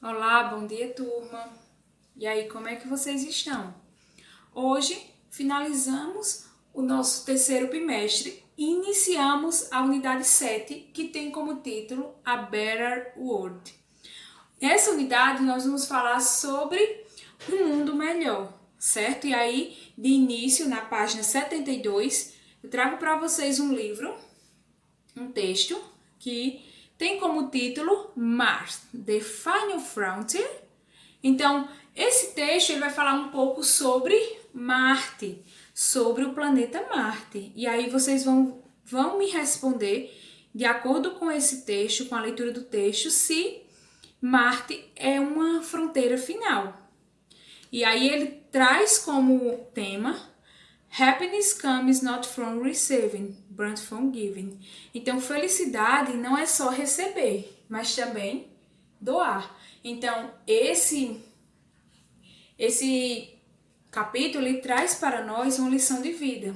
Olá, bom dia, turma. E aí, como é que vocês estão? Hoje finalizamos o nosso terceiro bimestre e iniciamos a unidade 7, que tem como título A Better World. Nessa unidade, nós vamos falar sobre um mundo melhor, certo? E aí, de início, na página 72, eu trago para vocês um livro, um texto, que tem como título Mars, The Final Frontier. Então, esse texto ele vai falar um pouco sobre Marte, sobre o planeta Marte. E aí vocês vão me responder, de acordo com esse texto, com a leitura do texto, se Marte é uma fronteira final. E aí ele traz como tema Happiness comes not from receiving, but from giving. Então, felicidade não é só receber, mas também doar. Então, esse capítulo ele traz para nós uma lição de vida,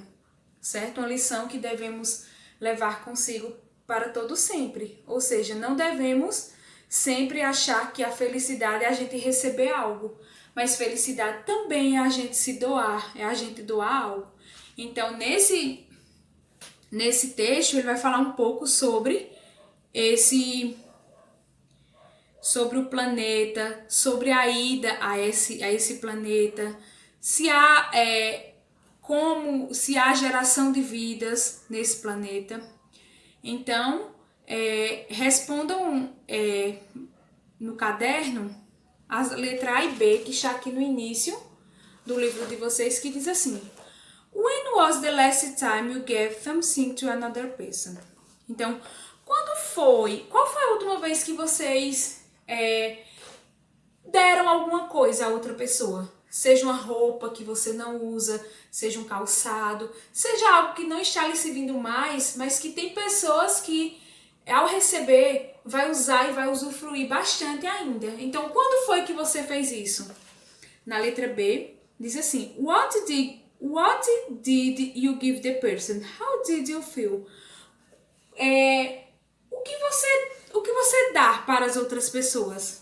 certo? Uma lição que devemos levar consigo para todo sempre. Ou seja, não devemos sempre achar que a felicidade é a gente receber algo, mas felicidade também é a gente se doar, é a gente doar algo. Então, nesse texto, ele vai falar um pouco sobre o planeta, sobre a ida a esse planeta, se há se há geração de vidas nesse planeta. Então, respondam no caderno as letras A e B, que está aqui no início do livro de vocês, que diz assim: When was the last time you gave something to another person? Então, qual foi a última vez que vocês deram alguma coisa a outra pessoa? Seja uma roupa que você não usa, seja um calçado, seja algo que não está lhe servindo mais, mas que tem pessoas que, ao receber, vai usar e vai usufruir bastante ainda. Então, quando foi que você fez isso? Na letra B, diz assim: What did you give the person? How did you feel? O que você dá para as outras pessoas?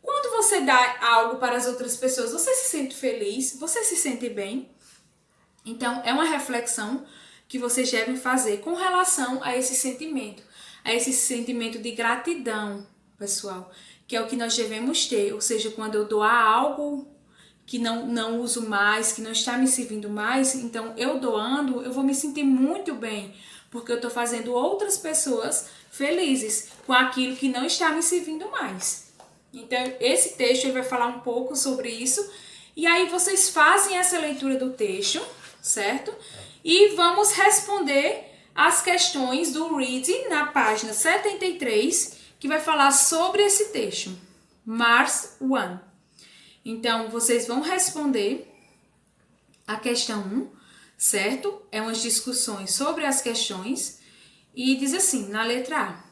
Quando você dá algo para as outras pessoas, você se sente feliz? Você se sente bem? Então, é uma reflexão que vocês devem fazer com relação a esse sentimento de gratidão, pessoal, que é o que nós devemos ter. Ou seja, quando eu doar algo que não uso mais, que não está me servindo mais, então eu doando, eu vou me sentir muito bem, porque eu estou fazendo outras pessoas felizes com aquilo que não está me servindo mais. Então, esse texto ele vai falar um pouco sobre isso, e aí vocês fazem essa leitura do texto, certo? E vamos responder as questões do reading na página 73, que vai falar sobre esse texto, Mars 1. Então, vocês vão responder a questão 1, certo? É umas discussões sobre as questões. E diz assim, na letra A: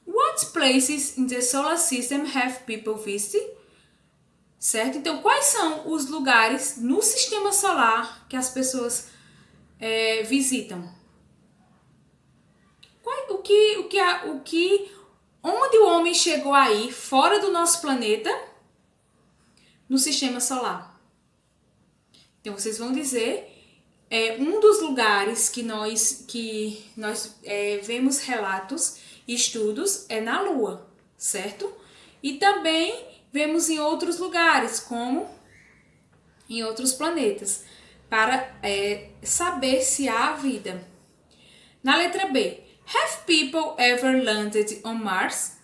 What places in the solar system have people visited? Certo? Então, quais são os lugares no sistema solar que as pessoas visitam? Onde o homem chegou aí, fora do nosso planeta, no sistema solar? Então, vocês vão dizer um dos lugares que nós vemos relatos e estudos é na Lua, certo? E também vemos em outros lugares, como em outros planetas, para saber se há vida. Na letra B, have people ever landed on Mars?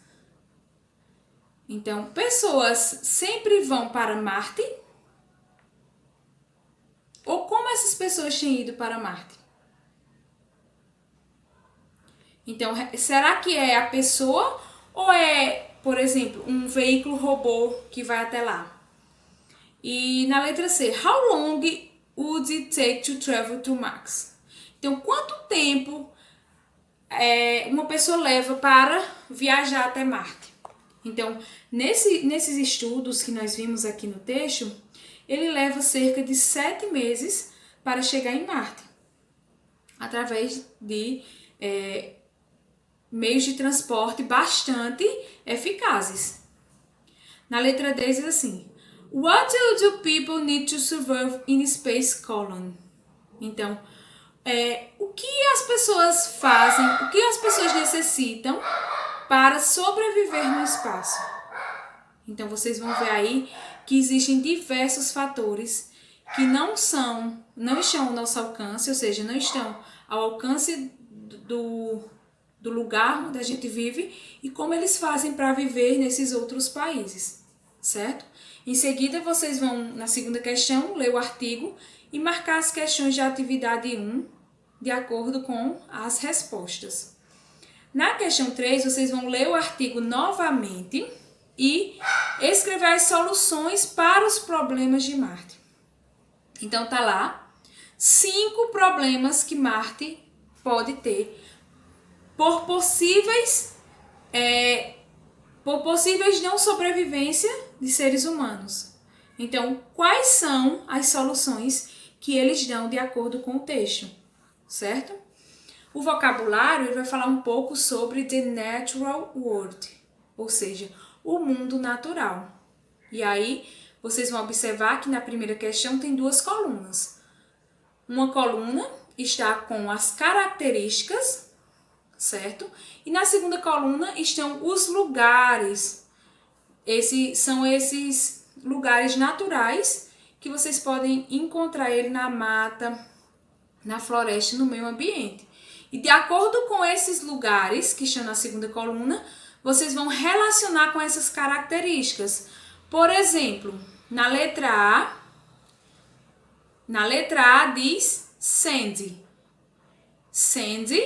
Então, pessoas sempre vão para Marte? Ou como essas pessoas têm ido para Marte? Então, será que é a pessoa ou é, por exemplo, um veículo robô que vai até lá? E na letra C, how long would it take to travel to Mars? Então, quanto tempo uma pessoa leva para viajar até Marte? Então, nesses estudos que nós vimos aqui no texto, ele leva cerca de 7 meses para chegar em Marte, através de meios de transporte bastante eficazes. Na letra D diz assim: What do people need to survive in space colon? Então, o que as pessoas fazem, o que as pessoas necessitam para sobreviver no espaço? Então, vocês vão ver aí que existem diversos fatores que não estão ao nosso alcance, ou seja, não estão ao alcance do lugar onde a gente vive e como eles fazem para viver nesses outros países, certo? Em seguida, vocês vão, na segunda questão, ler o artigo e marcar as questões de atividade 1 de acordo com as respostas. Na questão 3, vocês vão ler o artigo novamente e escrever as soluções para os problemas de Marte. Então, tá lá 5 problemas que Marte pode ter por possíveis não sobrevivência de seres humanos. Então, quais são as soluções que eles dão de acordo com o texto, certo? O vocabulário ele vai falar um pouco sobre the natural world, ou seja, o mundo natural. E aí, vocês vão observar que na primeira questão tem 2 colunas. Uma coluna está com as características, certo? E na segunda coluna estão os lugares. São esses lugares naturais que vocês podem encontrar ele na mata, na floresta, no meio ambiente. E de acordo com esses lugares que estão na segunda coluna, vocês vão relacionar com essas características. Por exemplo, na letra A diz sandy. Sandy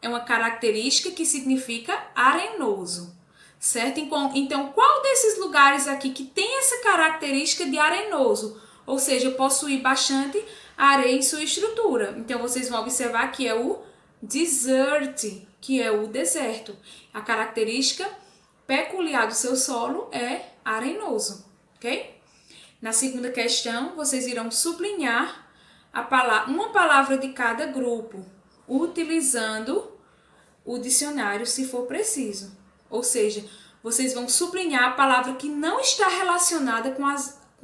é uma característica que significa arenoso, certo? Então, qual desses lugares aqui que tem essa característica de arenoso? Ou seja, possui bastante areia em sua estrutura. Então, vocês vão observar que é o desert, que é o deserto. A característica peculiar do seu solo é arenoso, ok? Na segunda questão, vocês irão sublinhar uma palavra de cada grupo, utilizando o dicionário se for preciso. Ou seja, vocês vão sublinhar a palavra que não está relacionada com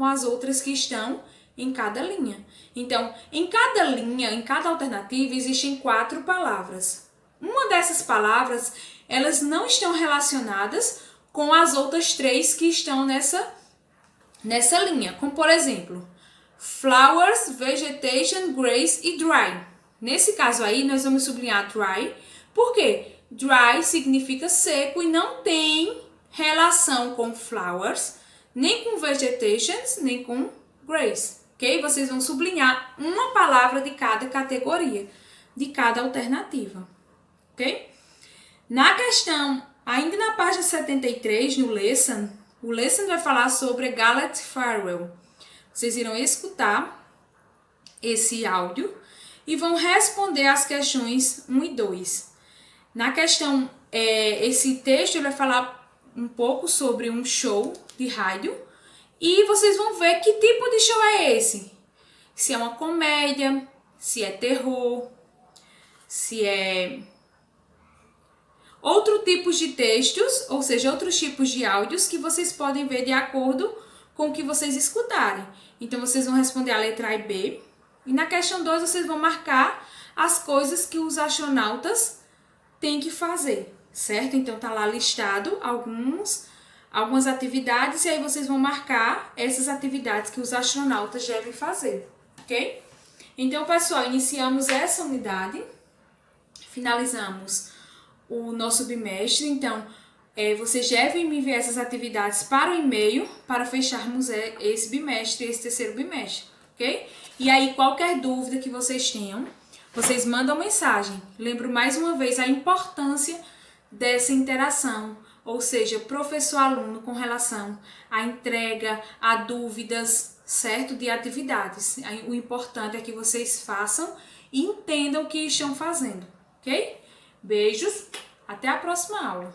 as outras que estão em cada linha. Então, em cada linha, em cada alternativa, existem 4 palavras. Uma dessas palavras, elas não estão relacionadas com as outras 3 que estão nessa linha. Como, por exemplo, flowers, vegetation, grace e dry. Nesse caso aí, nós vamos sublinhar dry. Por quê? Dry significa seco e não tem relação com flowers, nem com vegetations, nem com grace. Ok? Vocês vão sublinhar uma palavra de cada categoria, de cada alternativa. Ok? Na questão, ainda na página 73, no lesson, o lesson vai falar sobre Galate Farewell. Vocês irão escutar esse áudio e vão responder as questões 1 e 2. Na questão, esse texto vai falar um pouco sobre um show de rádio e vocês vão ver que tipo de show é esse. Se é uma comédia, se é terror, se é outro tipo de textos, ou seja, outros tipos de áudios que vocês podem ver de acordo com o que vocês escutarem. Então, vocês vão responder a letra A e B. E na questão 2, vocês vão marcar as coisas que os astronautas têm que fazer, certo? Então, tá lá listado algumas atividades e aí vocês vão marcar essas atividades que os astronautas devem fazer, ok? Então, pessoal, iniciamos essa unidade, finalizamos o nosso bimestre. Então, vocês devem me enviar essas atividades para o e-mail para fecharmos esse bimestre, esse terceiro bimestre, ok? E aí, qualquer dúvida que vocês tenham, vocês mandam mensagem. Lembro mais uma vez a importância dessa interação, ou seja, professor-aluno com relação à entrega, a dúvidas, certo? De atividades. O importante é que vocês façam e entendam o que estão fazendo, ok? Beijos, até a próxima aula.